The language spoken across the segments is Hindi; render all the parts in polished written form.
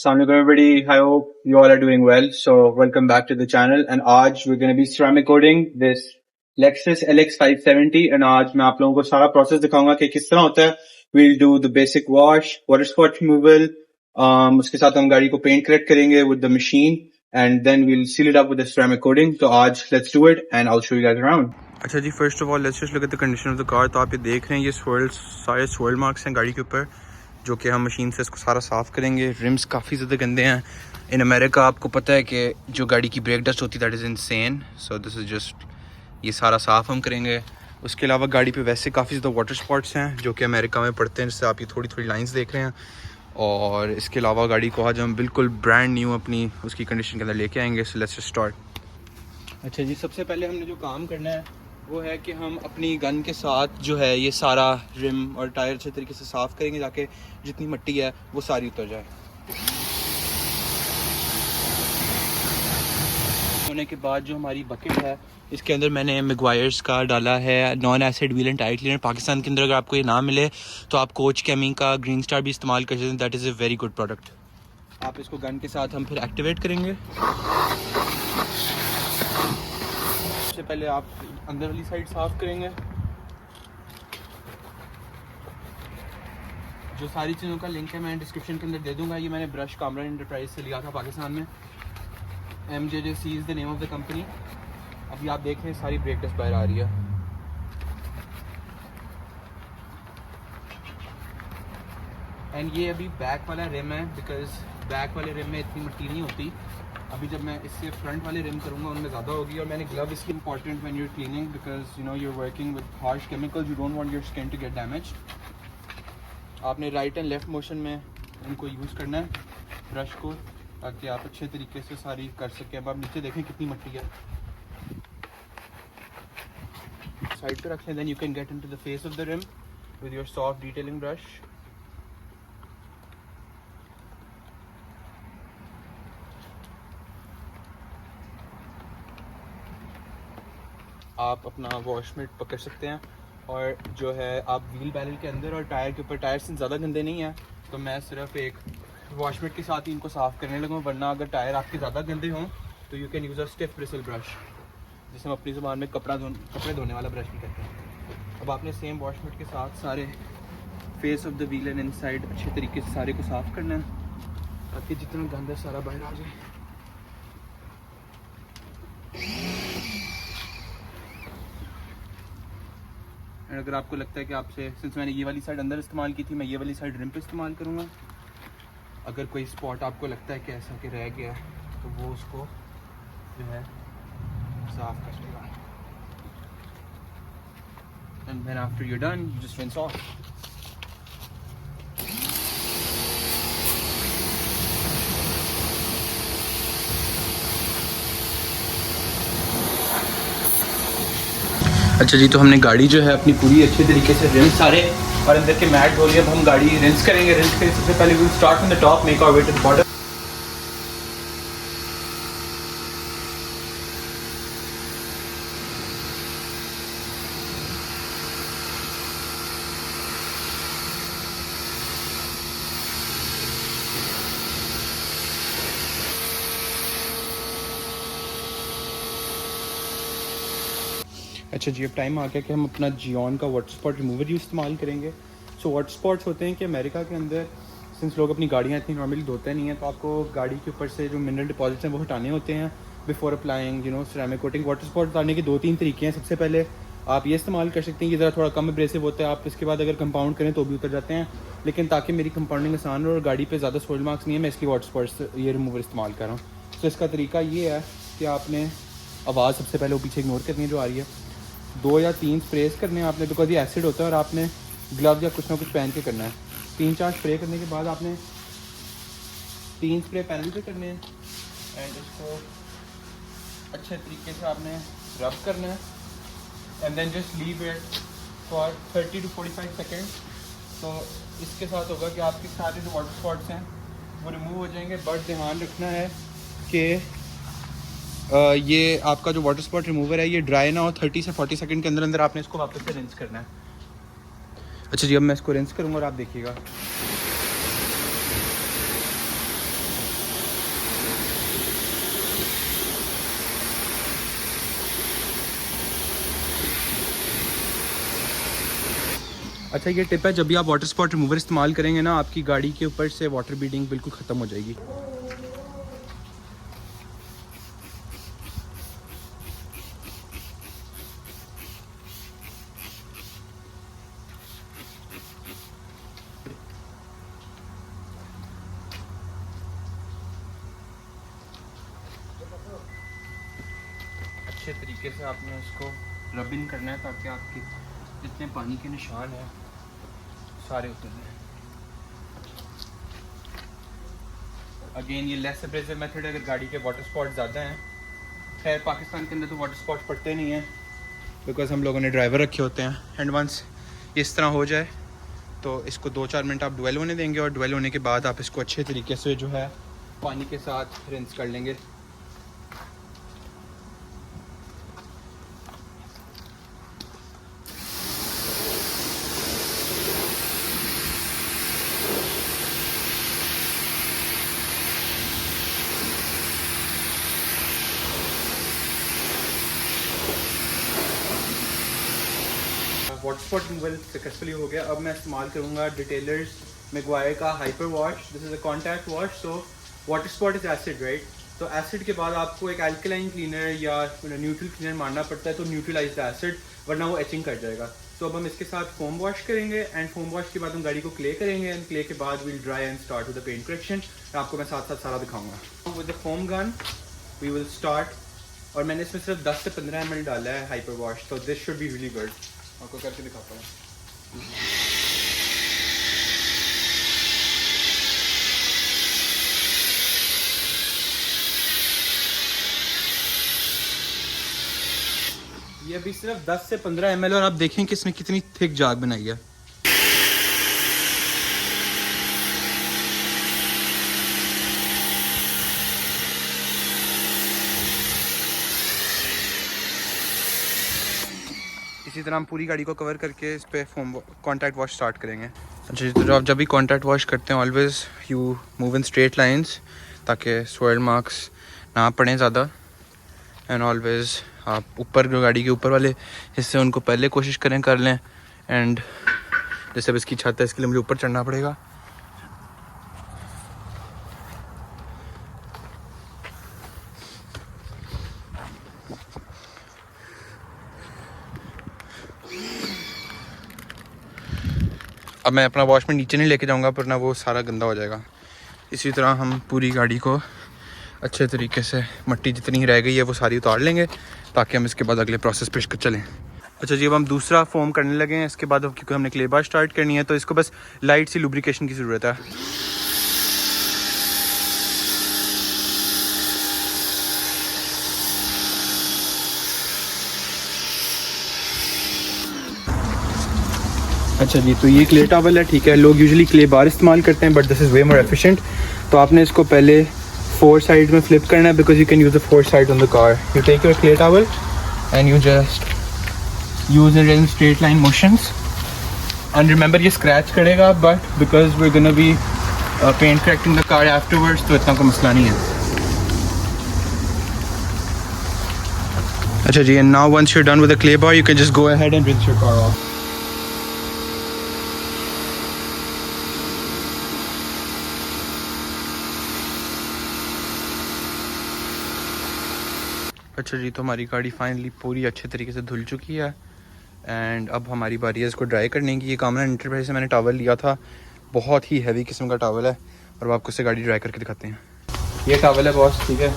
Assalamualaikum everybody. I hope you all are doing well. So welcome back to the channel. And आज we're going to be ceramic coating this Lexus LX 570. And आज मैं आप लोगों को सारा process दिखाऊंगा कि किस तरह होता है. We'll do the basic wash, water spot removal. उसके साथ हम गाड़ी को paint correct करेंगे with the machine. And then we'll seal it up with the ceramic coating. तो आज let's do it and I'll show you guys around. अच्छा जी, first of all let's just look at the condition of the car. तो आप ये देख रहे हैं, ये सारे स्वर्ल मार्क्स हैं गाड़ी के ऊपर, जो कि हम मशीन से इसको सारा साफ़ करेंगे। रिम्स काफ़ी ज़्यादा गंदे हैं। इन अमेरिका आपको पता है कि जो गाड़ी की ब्रेक डस्ट होती है that is insane. So this is just ये सारा साफ़ हम करेंगे। उसके अलावा गाड़ी पे वैसे काफ़ी ज़्यादा वाटर स्पॉट्स हैं जो कि अमेरिका में पड़ते हैं, जिससे आप ये थोड़ी थोड़ी लाइंस देख रहे हैं। और इसके अलावा गाड़ी को आज हम बिल्कुल ब्रांड न्यू अपनी उसकी कंडीशन के अंदर लेके आएंगे। सो लेट्स स्टार्ट। अच्छा जी, सबसे पहले हमने जो काम करना है वो है कि हम अपनी गन के साथ जो है ये सारा रिम और टायर अच्छे तरीके से साफ़ करेंगे, ताकि जितनी मिट्टी है वो सारी उतर जाए। होने के बाद जो हमारी बकेट है इसके अंदर मैंने मैग्वायर्स का डाला है non acid wheel and tyre cleaner. Pakistan के अंदर अगर आपको ये ना मिले तो आप कोच केमी का ग्रीन स्टार भी इस्तेमाल कर सकते हैं। That is a very good product. आप इसको गन के साथ हम फिर एक्टिवेट करेंगे। सबसे पहले आप अंदर वाली साइड साफ़ करेंगे। जो सारी चीज़ों का लिंक है मैं डिस्क्रिप्शन के अंदर दे दूंगा। ये मैंने ब्रश कामरान एंटरप्राइज से लिया था पाकिस्तान में। MJJC is the name of the company. अभी आप देख रहे हैं सारी ब्रेक डस्ट बाहर आ रही है। एंड ये अभी बैक वाला रिम है, बिकॉज बैक वाले रिम में इतनी मिट्टी नहीं होती। अभी जब मैं इससे फ्रंट वाले रिम करूँगा उनमें ज़्यादा होगी। और मैंने ग्लव इसकी important when you are cleaning, because you know you are working with harsh chemicals, you don't want your skin to get damage. आपने राइट एंड लेफ्ट मोशन में इनको यूज़ करना है ब्रश को, ताकि आप अच्छे तरीके से सारी कर सकें। अब आप नीचे देखें कितनी मिट्टी है। साइड पे रख लें, then you can get into the face of the rim with your soft detailing brush. आप अपना वॉश मिट पकड़ सकते हैं और जो है आप व्हील बैरल के अंदर और टायर के ऊपर, टायर से ज़्यादा गंदे नहीं है तो मैं सिर्फ एक वॉश मिट के साथ ही इनको साफ़ करने लगूँ। वरना अगर टायर आपके ज़्यादा गंदे हों तो you can use a stiff bristle brush, जिसे हम अपनी ज़ुबान में कपड़े धोने वाला ब्रश भी कहते हैं। अब आपने सेम वॉश मिट के साथ सारे face of the wheel and inside अच्छे तरीके से सारे को साफ़ करना है, ताकि जितना गंदा सारा बाहर आ जाए। अगर आपको लगता है कि आपसे, सिंस मैंने ये वाली साइड अंदर इस्तेमाल की थी, मैं ये वाली साइड रिम पे इस्तेमाल करूँगा। अगर कोई स्पॉट आपको लगता है कि ऐसा कि रह गया तो वो उसको जो है साफ कर लेगा। And then after you done you just rinse off. अच्छा जी, तो हमने गाड़ी जो है अपनी पूरी अच्छे तरीके से रिंस सारे और अंदर के मैट धो लिए। अब हम गाड़ी रिंस करेंगे। रिंस के सबसे पहले we start from the top, make our way to the bottom. अच्छा जी, अब टाइम आ गया कि हम अपना जियोन का वाटर स्पॉट रिमूवर इस्तेमाल करेंगे। सो वाटर स्पॉट्स होते हैं कि अमेरिका के अंदर सिंस लोग अपनी गाड़ियाँ इतनी नॉर्मली धोते नहीं हैं, तो आपको गाड़ी के ऊपर से जो मिनरल डिपॉजिट्स हैं वो हटाने होते हैं before applying ceramic coating. Water spot हटाने के 2-3 तरीके हैं। सबसे पहले आप ये इस्तेमाल कर सकते हैं, ये ज़रा थोड़ा कम एब्रेसिव होता है। आप इसके बाद अगर कंपाउंड करें तो भी उतर जाते हैं, लेकिन ताकि मेरी कंपाउंडिंग आसान हो और गाड़ी पे ज़्यादा सोइल मार्क्स नहीं है, मैं इसलिए वाटर स्पॉट्स ये रिमूवर इस्तेमाल कर रहा हूँ। तो इसका तरीका ये है कि आपने आवाज़ सबसे पहले वो पीछे इग्नोर करनी है जो आ रही है। 2 या 3 स्प्रेस करने हैं आपने, बिकॉज ये एसिड होता है और आपने ग्लव या कुछ ना कुछ पहन के करना है। 3-4 स्प्रे करने के बाद आपने 3 स्प्रे पैनल पे करने हैं एंड इसको अच्छे तरीके से आपने रब करना है and then just leave it for 30 to 45 second. तो इसके साथ होगा कि आपके सारे जो वाटर स्पॉट्स हैं वो रिमूव हो जाएंगे। बट ध्यान रखना है कि ये आपका जो वाटर स्पॉट रिमूवर है ये ड्राई ना हो। 30 से 40 सेकंड के अंदर अंदर आपने इसको वापस से रिंस करना है। अच्छा जी, अब मैं इसको रिंस करूँगा और आप देखिएगा। अच्छा ये टिप है, जब भी आप वाटर स्पॉट रिमूवर इस्तेमाल करेंगे ना, आपकी गाड़ी के ऊपर से वाटर बीडिंग बिल्कुल ख़त्म हो जाएगी। अच्छे तरीके से आपने इसको रब इन करना है ताकि आपके जितने पानी के निशान हैं सारे उतर जाएं। अगेन ये लेस एब्रेसिव मेथड है अगर गाड़ी के वाटर स्पॉट ज़्यादा हैं। खैर पाकिस्तान के अंदर तो वाटर स्पॉट पड़ते नहीं हैं बिकॉज हम लोगों ने ड्राइवर रखे होते हैं। एंड वंस इस तरह हो जाए तो इसको 2-4 मिनट आप डुवेल होने देंगे और डुवेल होने के बाद आप इसको अच्छे तरीके से जो है पानी के साथ रिंस कर लेंगे। वाटर स्पॉट रिमूवल सक्सेसफुली हो गया। अब मैं इस्तेमाल करूँगा डिटेलर्स मैग्वायर का hyper wash. This is a contact wash. So water spot is acid right, तो एसिड के बाद आपको एक अल्कलाइन क्लीनर या न्यूट्रल क्लीनर मारना पड़ता है तो न्यूट्रलाइज द एसिड, वरना वो एचिंग कर जाएगा। तो अब हम इसके साथ फोम वॉश करेंगे एंड फोम वॉश के बाद हम गाड़ी को क्ले करेंगे एंड क्ले के बाद will dry and start with the paint correction. आपको मैं साथ साथ सारा दिखाऊंगा। With the foam gun we will start, और मैंने इसमें सिर्फ 10 से 15 ml डाला है हाइपर वॉश, तो this should be really good. आपको करके दिखाता हूँ। ये अभी सिर्फ 10 से 15 ml, और आप देखें कि इसने कितनी थिक जाग बनाई है। इसी तरह हम पूरी गाड़ी को कवर करके इस पे फोम कॉन्टैक्ट वॉश स्टार्ट करेंगे। अच्छा तो आप जब भी कॉन्टैक्ट वॉश करते हैं always you move in straight lines ताकि सोइल मार्क्स ना पड़ें ज़्यादा। एंड ऑलवेज़ आप ऊपर जो गाड़ी के ऊपर वाले हिस्से उनको पहले कोशिश करें कर लें। एंड जैसे अब इसकी छत है इसके लिए मुझे ऊपर चढ़ना पड़ेगा। अब मैं अपना वॉश में नीचे नहीं लेके जाऊंगा वरना वो सारा गंदा हो जाएगा। इसी तरह हम पूरी गाड़ी को अच्छे तरीके से मिट्टी जितनी रह गई है वो सारी उतार लेंगे ताकि हम इसके बाद अगले प्रोसेस पे चलें। अच्छा जी, अब हम दूसरा फोम करने लगे हैं। इसके बाद क्योंकि हमने क्ले बार स्टार्ट करनी है तो इसको बस लाइट सी लुब्रिकेशन की ज़रूरत है। अच्छा जी, तो ये क्ले टॉवल है, ठीक है। लोग यूजुअली क्ले बार इस्तेमाल करते हैं but this is way more efficient. तो आपने इसको पहले 4 साइड में फ्लिप करना है because you can use the 4 side on the car. You take your clay towel and you just use it in straight line motions and remember ये स्क्रैच करेगा but because we are gonna be paint correcting the car afterwards तो इतना कोई मसला नहीं है। अच्छा जी, and now once you are done with the clay bar you can just go ahead and rinse your car of. अच्छा जी, तो हमारी गाड़ी फाइनली पूरी अच्छे तरीके से धुल चुकी है एंड अब हमारी बारी है इसको ड्राई करने की। ये कामन एंटरप्राइज से मैंने टॉवल लिया था, बहुत ही हैवी किस्म का टॉवल है और अब आपको इससे गाड़ी ड्राई करके दिखाते हैं। ये टॉवल है बॉस, ठीक है।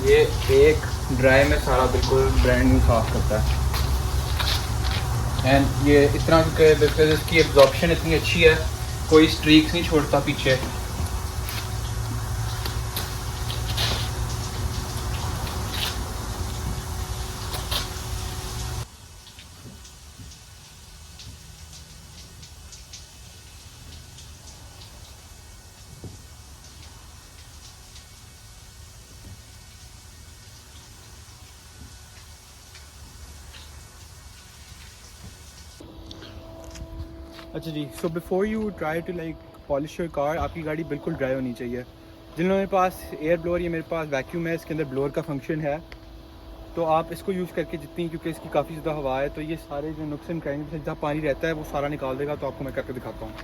ये एक ड्राई में सारा बिल्कुल ब्रांड न्यू साफ करता है एंड ये इतना बिकॉज इसकी एब्जॉर्प्शन इतनी अच्छी है, कोई स्ट्रीक्स नहीं छोड़ता पीछे। अच्छा जी, so before you try to like polish your car, आपकी गाड़ी बिल्कुल ड्राई होनी चाहिए। जिन लोगों के पास एयर ब्लोअर या मेरे पास वैक्यूम है, इसके अंदर ब्लोअर का फंक्शन है। तो आप इसको यूज़ करके जितनी, क्योंकि इसकी काफ़ी ज़्यादा हवा है, तो ये सारे जो नुक्स करेंगे जहाँ पानी रहता है वो सारा निकाल देगा। तो आपको मैं करके दिखाता हूँ।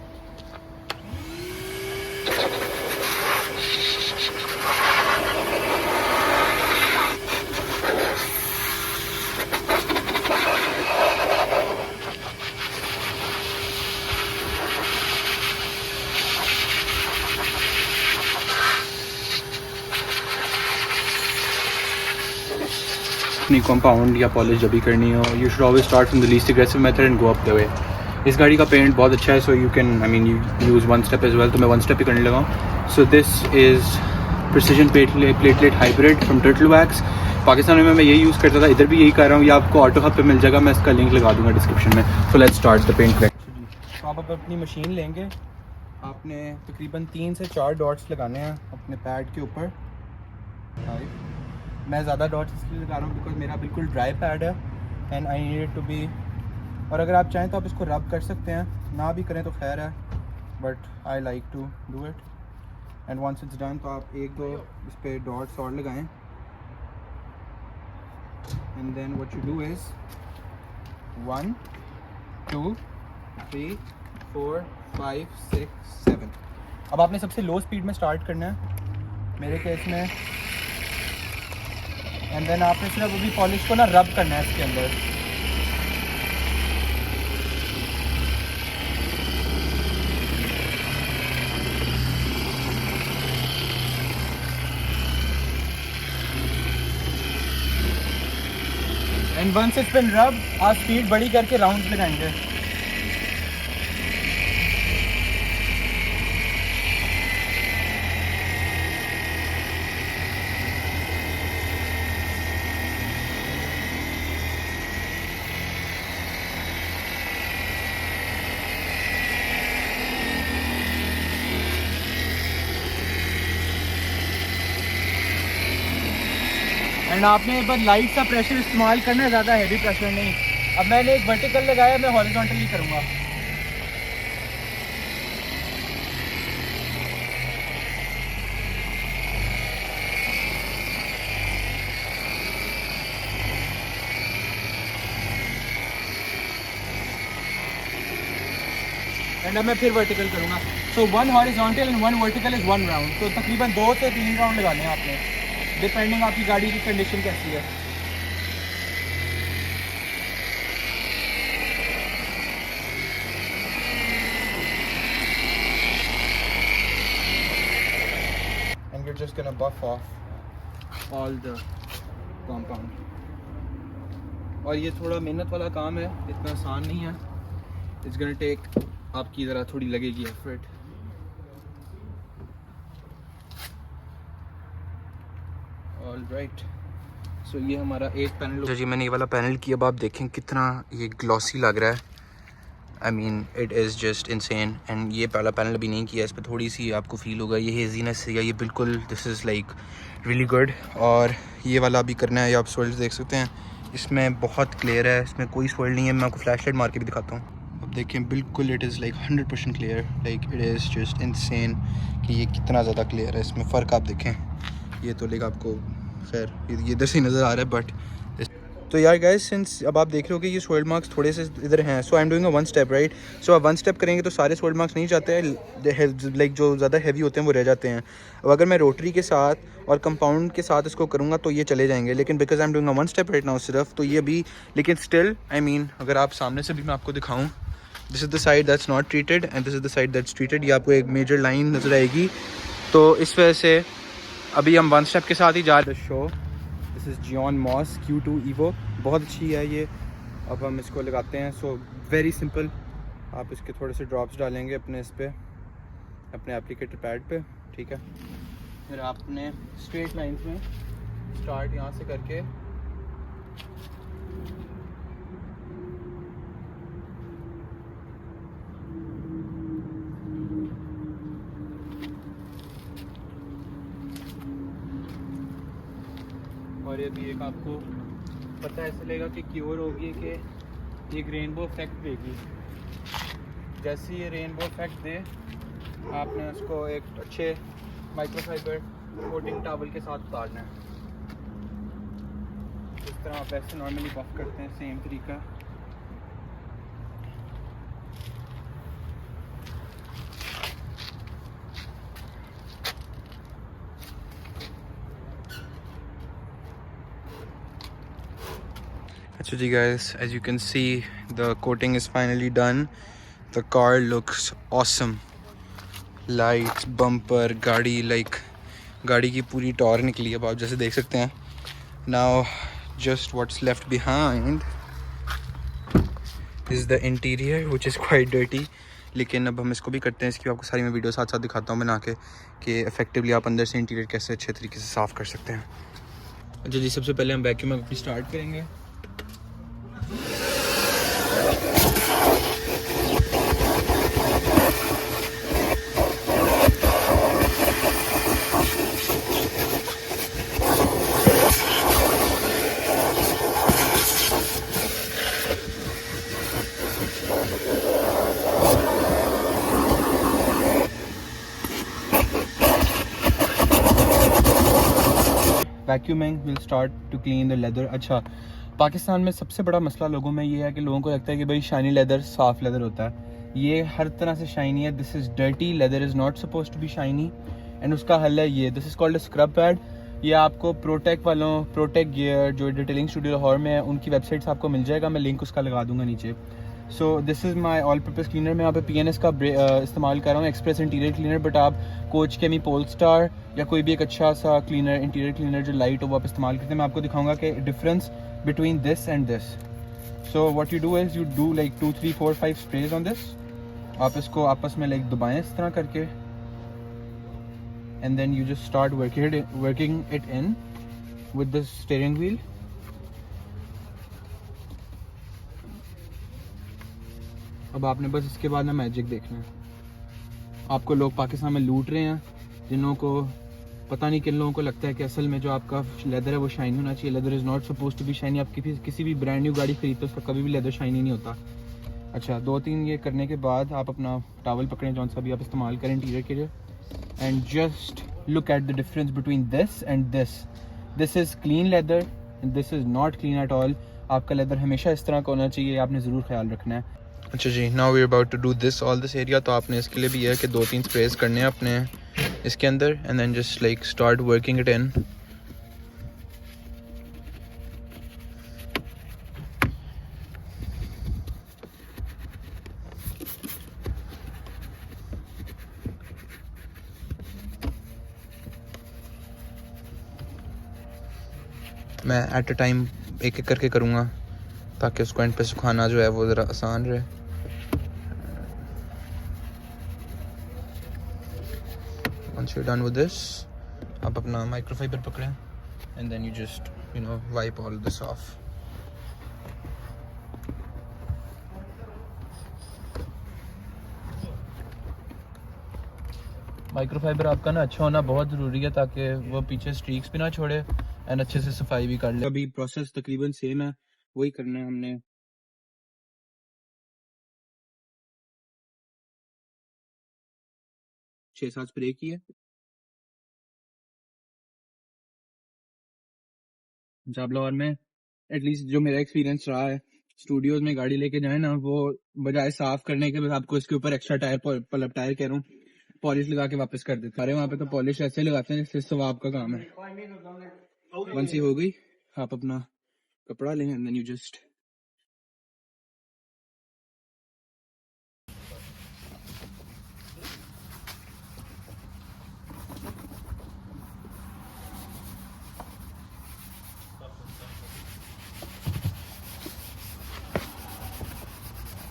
अपनी कंपाउंड या पॉलिश जब भी करनी हो, you should always start from the least aggressive method and go up the way. इस गाड़ी का पेंट बहुत अच्छा है, so you can I mean you use one step as well. तो मैं वन स्टेप ही करने लगा हूँ। So this is precision platelet hybrid from turtle wax. Pakistan में मैं यही यूज़ करता था, इधर भी यही कर रहा हूँ। ये आपको ऑटो हब पे मिल जाएगा, मैं इसका लिंक लगा दूँगा डिस्क्रिप्शन में। So let's start the paint correct. तो आप अपनी मशीन लेंगे, आपने तकरीबन 3 से 4 डॉट्स लगाने हैं अपने पैड के ऊपर। मैं ज़्यादा डॉट्स इसलिए लगा रहा हूँ बिकॉज मेरा बिल्कुल ड्राई पैड है and I need it to be. और अगर आप चाहें तो आप इसको रब कर सकते हैं, ना भी करें तो खैर है, but I like to do it. And once it's done तो आप एक दो इस पर डॉट्स और लगाएं। And then what you do is 1 2 3 4 5 6 7। अब आपने सबसे लो स्पीड में स्टार्ट करना है मेरे केस में। एंड देन आपने सिर्फ अभी पॉलिश को ना रब करना है इसके अंदर। एंड वंस इट्स बीन रब, आप स्पीड बड़ी करके राउंड लगाएंगे। एंड आपने एक बार लाइट सा प्रेशर इस्तेमाल करना है, ज़्यादा हैवी प्रेशर नहीं। अब मैंने एक वर्टिकल लगाया, मैं हॉरिजॉन्टली करूँगा। एंड अब मैं फिर वर्टिकल करूँगा। सो 1 horizontal and 1 vertical is 1 round. तो तकरीबन 2 से 3 राउंड लगाने हैं आपने, डिपेंडिंग आपकी गाड़ी की कंडीशन कैसी है। And you're just gonna buff off all the compound. और ये थोड़ा मेहनत वाला काम है, इतना आसान नहीं है। It's gonna take आपकी ज़रा थोड़ी लगेगी एफर्ट। ऑलराइट, सो ये हमारा एक पैनल जी, मैंने ये वाला पैनल किया। अब आप देखें कितना ये ग्लॉसी लग रहा है। I mean it is just insane. And ये पहला पैनल अभी नहीं किया, इस पर थोड़ी सी आपको फील होगा ये हेजीनेस या ये बिल्कुल this is like really good. और ये वाला अभी करना है, ये आप सोल्ड देख सकते हैं, इसमें बहुत क्लियर है, इसमें कोई सोल्ड नहीं है। मैं आपको फ्लैश लाइट मार के भी दिखाता हूँ। अब देखें बिल्कुल it is like 100% clear, like it is just insane कि ये कितना ज़्यादा क्लियर है। इसमें फ़र्क आप देखें, ये तो लाइक आपको खैर ये इधर से नज़र आ रहा है, बट तो यार गाइस सिंस अब आप देख रहे हो कि ये सोल्ड मार्क्स थोड़े से इधर हैं, so I am doing a 1 step right. So आप 1 स्टेप करेंगे तो सारे सोल्ड मार्क्स नहीं जाते हैं, लाइक जो ज़्यादा हैवी होते हैं वो रह जाते हैं। अब अगर मैं रोटरी के साथ और कंपाउंड के साथ इसको करूँगा तो ये चले जाएंगे, लेकिन because I am doing a 1 step right now सिर्फ, तो ये भी, लेकिन स्टिल आई मीन अगर आप सामने से भी मैं आपको दिखाऊँ, this is the side that's not treated and this is the side that's treated. ये आपको एक मेजर लाइन नज़र आएगी। तो इस वजह से अभी हम 1 स्टेप के साथ ही जा रहे हैं। So this is Gyeon Mohs Q2 Evo, बहुत अच्छी है ये। अब हम इसको लगाते हैं। सो वेरी सिंपल, आप इसके थोड़े से ड्रॉप्स डालेंगे अपने इस पे, अपने एप्लीकेटर पैड पे, ठीक है। फिर आपने स्ट्रेट लाइंस में स्टार्ट यहाँ से करके और ये भी एक आपको पता ऐसे लगेगा कि क्योर होगी कि एक रेनबो इफेक्ट देगी। जैसे ये रेनबो इफेक्ट दे, आपने उसको एक अच्छे माइक्रोफाइबर कोटिंग टॉवल के साथ उतारना है इस तरह आप वैसे नॉर्मली बफ करते हैं, सेम तरीका। अच्छा जी guys, as you can see the coating is finally done. The car looks awesome. Lights, bumper, गाड़ी की पूरी टॉर निकली है, आप जैसे देख सकते हैं। Now just what's left behind is the interior which is quite dirty. लेकिन अब हम इसको भी करते हैं, इसकी आपको सारी मैं वीडियो साथ साथ दिखाता हूँ बना के कि इफेक्टिवली आप अंदर से इंटीरियर कैसे अच्छे तरीके से साफ़ कर सकते हैं। अच्छा जी, सबसे पहले हम वैक्यूम अपनी स्टार्ट करेंगे। Vacuuming will start to clean the leather. अच्छा, पाकिस्तान में सबसे बड़ा मसला लोगों में ये है कि लोगों को लगता है कि भाई शाइनी लेदर सॉफ्ट लेदर होता है। ये हर तरह से शाइनी है। This is dirty leather, is not suppose to be shiny. And उसका हल है ये, this is called a scrub pad. ये आपको प्रोटेक वालों, प्रोटेक गियर जो डिटेलिंग स्टूडियो लाहौर में है, उनकी वेबसाइट से आपको मिल जाएगा, मैं लिंक उसका लगा दूंगा नीचे। सो this is my all purpose cleaner. मैं यहाँ पे PNS का इस्तेमाल कर रहा हूँ, एक्सप्रेस इंटीरियर क्लीनर। बट आप कोच केमी पोलस्टार या कोई भी एक अच्छा सा क्लीनर, इंटीरियर क्लीनर जो लाइट हो वो आप इस्तेमाल करते हैं। मैं आपको दिखाऊंगा कि difference between this and this. So what you do is you do like 2 3 4 5 sprays on this. आप इसको आपस में लाइक दबाएं इस तरह करके, and then you just start working it in with the steering wheel. अब आपने बस इसके बाद ना मैजिक देखना है। आपको लोग पाकिस्तान में लूट रहे हैं, जिन लोगों को पता नहीं, किन लोगों को लगता है कि असल में जो आपका लेदर है वो शाइनी होना चाहिए। Leather is not suppose to be shiny. आप किसी भी ब्रांड न्यू गाड़ी खरीदते हो उसका कभी भी लेदर शाइनी नहीं होता। अच्छा, 2-3 ये करने के बाद आप अपना टॉवल पकड़ें, जौन सा भी आप इस्तेमाल करें इंटीरियर के लिए, and just look at the difference between this and this. This is clean leather and this is not clean at all. आपका लेदर हमेशा इस तरह का होना चाहिए, आपने ज़रूर ख्याल रखना है। अच्छा जी, now we are about to do this all this area. तो आपने इसके लिए भी है कि 2-3 स्प्रेज करने हैं अपने इसके अंदर, and then just like start working it in. मैं एट अ टाइम एक एक करके करूँगा ताकि उसको एंड पे सुखाना जो है वो ज़रा आसान रहे। Once you're done with this, आप अपना माइक्रोफाइबर पकड़ें, and then you just wipe all this off. Microfibre आपका ना अच्छा होना बहुत ज़रूरी है ताकि वो पीछे स्ट्रीक्स भी ना छोड़े एंड अच्छे से सफाई भी कर ले। अभी प्रोसेस तकरीबन सेम है, वही करना है हमने। 6-7 स्प्रे की है। जब लाहौर में एटलीस्ट जो मेरा एक्सपीरियंस रहा है, स्टूडियोज में गाड़ी लेके जाए ना, वो बजाय साफ करने के बस आपको इसके ऊपर एक्स्ट्रा टायर, पलब टायर कह रहा हूँ, पॉलिश लगा के वापस कर देते हैं। वहाँ पे तो पॉलिश ऐसे लगाते हैं जैसे सवाब का काम है। वंस ही हो गई, आप अपना कपड़ा लें एंड देन यू जस्ट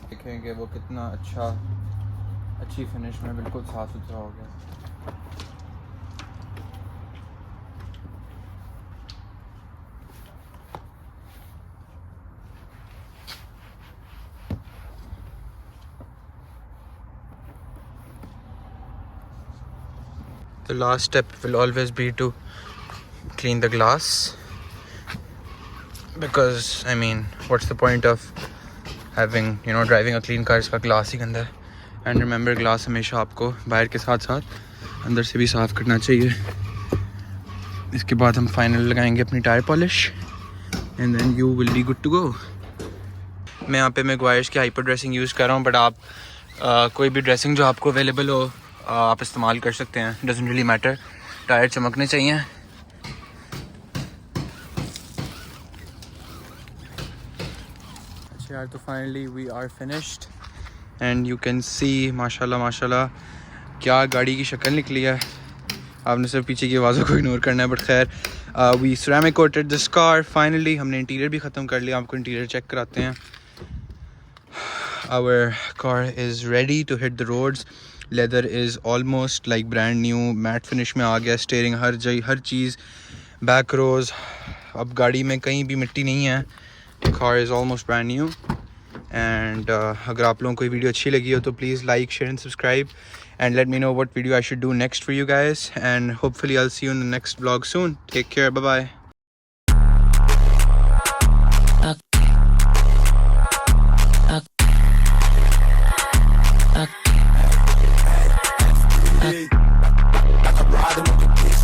देखेंगे वो कितना अच्छी फिनिश में बिल्कुल साफ सुथरा हो गया। The last step will always be to clean the glass, because I mean what's the point of having driving a clean car इसका ग्लास ही गंदा है। एंड रिमेंबर, ग्लास हमेशा आपको बाहर के साथ साथ अंदर से भी साफ़ करना चाहिए। इसके बाद हम फाइनल लगाएंगे अपनी tyre polish and then you will be good to go. मैं यहाँ पे मैगवायर्स की हाइपर ड्रेसिंग यूज़ कर रहा हूँ, बट आप कोई भी ड्रेसिंग जो आपको अवेलेबल हो आप इस्तेमाल कर सकते हैं, डजंट रियली मैटर, टायर चमकने चाहिए। अच्छा यार, तो finally we are finished and you can see माशाल्लाह माशाल्लाह क्या गाड़ी की शक्ल निकली है। आपने सिर्फ पीछे की आवाज़ों को इग्नोर करना है, बट खैर we ceramic coated this car finally. हमने इंटीरियर भी ख़त्म कर लिया, आपको इंटीरियर चेक कराते हैं। Our car is ready to hit the roads. Leather is almost like brand new, matte finish में आ गया, steering हर चीज़, back rows, अब गाड़ी में कहीं भी मिट्टी नहीं है। car is almost brand new and अगर आप लोगों को ये वीडियो अच्छी लगी हो तो please like, share and subscribe and let me know what video I should do next for you guys, and hopefully I'll see you in the next vlog soon. Take care, bye bye.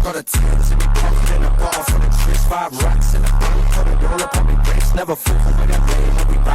Got a tears in the pocket and a bottle for the tricks. 5 racks in the bank, put it all up on me wrist. Never fall for that rain, we ride.